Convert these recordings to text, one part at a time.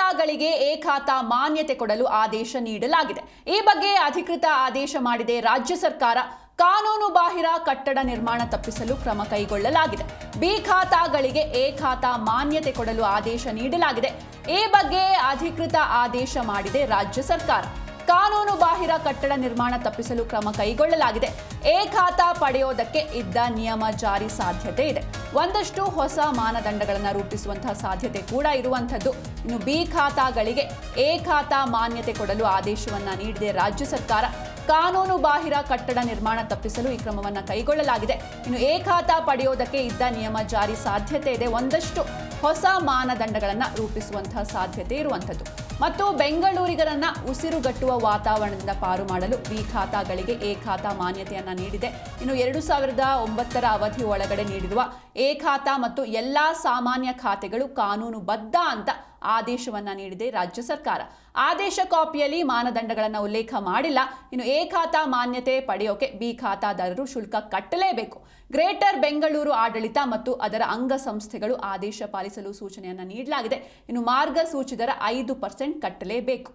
ಖಾತಾಗಳಿಗೆ A ಖಾತಾ ಮಾನ್ಯತೆ ಕೊಡಲು ಆದೇಶ ನೀಡಲಾಗಿದೆ. ಈ ಬಗ್ಗೆ ಅಧಿಕೃತ ಆದೇಶ ಮಾಡಿದೆ ರಾಜ್ಯ ಸರ್ಕಾರ. ಕಾನೂನು ಬಾಹಿರ ಕಟ್ಟಡ ನಿರ್ಮಾಣ ತಪ್ಪಿಸಲು ಕ್ರಮ ಕೈಗೊಳ್ಳಲಾಗಿದೆ. ಬಿ ಖಾತಾಗಳಿಗೆ ಎ ಖಾತಾ ಮಾನ್ಯತೆ ಕೊಡಲು ಆದೇಶ ನೀಡಲಾಗಿದೆ. ಈ ಬಗ್ಗೆ ಅಧಿಕೃತ ಆದೇಶ ಮಾಡಿದೆ ರಾಜ್ಯ ಸರ್ಕಾರ. ಕಾನೂನು ಬಾಹಿರ ಕಟ್ಟಡ ನಿರ್ಮಾಣ ತಪ್ಪಿಸಲು ಕ್ರಮ ಕೈಗೊಳ್ಳಲಾಗಿದೆ. ಎ ಖಾತಾ ಪಡೆಯೋದಕ್ಕೆ ಇದ್ದ ನಿಯಮ ಜಾರಿ ಸಾಧ್ಯತೆ ಇದೆ. ಒಂದಷ್ಟು ಹೊಸ ಮಾನದಂಡಗಳನ್ನು ರೂಪಿಸುವಂತಹ ಸಾಧ್ಯತೆ ಕೂಡ ಇರುವಂಥದ್ದು. ಇನ್ನು ಬಿ ಖಾತಾಗಳಿಗೆ ಎ ಖಾತಾ ಮಾನ್ಯತೆ ಕೊಡಲು ಆದೇಶವನ್ನ ನೀಡಿದೆ ರಾಜ್ಯ ಸರ್ಕಾರ. ಕಾನೂನು ಬಾಹಿರ ಕಟ್ಟಡ ನಿರ್ಮಾಣ ತಪ್ಪಿಸಲು ಈ ಕ್ರಮವನ್ನು ಕೈಗೊಳ್ಳಲಾಗಿದೆ. ಇನ್ನು ಎ ಖಾತಾ ಪಡೆಯೋದಕ್ಕೆ ಇದ್ದ ನಿಯಮ ಜಾರಿ ಸಾಧ್ಯತೆ ಇದೆ. ಒಂದಷ್ಟು ಹೊಸ ಮಾನದಂಡಗಳನ್ನು ರೂಪಿಸುವಂತಹ ಸಾಧ್ಯತೆ ಇರುವಂಥದ್ದು. ಮತ್ತು ಬೆಂಗಳೂರಿಗರನ್ನ ಉಸಿರುಗಟ್ಟುವ ವಾತಾವರಣದಿಂದ ಪಾರು ಮಾಡಲು ಬಿ ಖಾತಾಗಳಿಗೆ ಎ ಖಾತಾ ಮಾನ್ಯತೆಯನ್ನ ನೀಡಿದೆ. ಇನ್ನು 2009ರ ಅವಧಿ ಒಳಗಡೆ ನೀಡಿರುವ ಎ ಖಾತಾ ಮತ್ತು ಎಲ್ಲಾ ಸಾಮಾನ್ಯ ಖಾತೆಗಳು ಕಾನೂನುಬದ್ಧ ಅಂತ ಆದೇಶವನ್ನ ನೀಡಿದೆ ರಾಜ್ಯ ಸರ್ಕಾರ. ಆದೇಶ ಕಾಪಿಯಲ್ಲಿ ಮಾನದಂಡಗಳನ್ನು ಉಲ್ಲೇಖ ಮಾಡಿಲ್ಲ. ಇನ್ನು ಎ ಖಾತಾ ಮಾನ್ಯತೆ ಪಡೆಯೋಕೆ ಬಿ ಖಾತಾದಾರರು ಶುಲ್ಕ ಕಟ್ಟಲೇಬೇಕು. ಗ್ರೇಟರ್ ಬೆಂಗಳೂರು ಆಡಳಿತ ಮತ್ತು ಅದರ ಅಂಗಸಂಸ್ಥೆಗಳು ಆದೇಶ ಪಾಲಿಸಲು ಸೂಚನೆಯನ್ನ ನೀಡಲಾಗಿದೆ. ಇನ್ನು ಮಾರ್ಗಸೂಚಿ ದರ 5% ಕಟ್ಟಲೇಬೇಕು.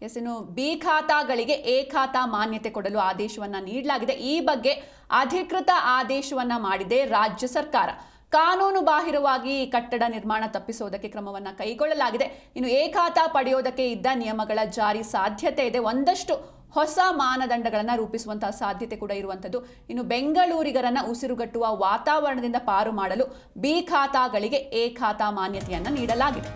ಇನ್ನು ಬಿ ಖಾತಾಗಳಿಗೆ ಎ ಖಾತಾ ಮಾನ್ಯತೆ ಕೊಡಲು ಆದೇಶವನ್ನ ನೀಡಲಾಗಿದೆ. ಈ ಬಗ್ಗೆ ಅಧಿಕೃತ ಆದೇಶವನ್ನ ಮಾಡಿದೆ ರಾಜ್ಯ ಸರ್ಕಾರ. ಕಾನೂನು ಬಾಹಿರವಾಗಿ ಕಟ್ಟಡ ನಿರ್ಮಾಣ ತಪ್ಪಿಸೋದಕ್ಕೆ ಕ್ರಮವನ್ನು ಕೈಗೊಳ್ಳಲಾಗಿದೆ. ಇನ್ನು ಎ ಖಾತಾ ಪಡೆಯೋದಕ್ಕೆ ಇದ್ದ ನಿಯಮಗಳ ಜಾರಿ ಸಾಧ್ಯತೆ ಇದೆ. ಒಂದಷ್ಟು ಹೊಸ ಮಾನದಂಡಗಳನ್ನು ರೂಪಿಸುವಂತಹ ಸಾಧ್ಯತೆ ಕೂಡ ಇರುವಂಥದ್ದು. ಇನ್ನು ಬೆಂಗಳೂರಿಗರನ್ನ ಉಸಿರುಗಟ್ಟುವ ವಾತಾವರಣದಿಂದ ಪಾರು ಮಾಡಲು ಬಿ ಖಾತಾಗಳಿಗೆ ಎ ಖಾತಾ ಮಾನ್ಯತೆಯನ್ನು ನೀಡಲಾಗಿದೆ.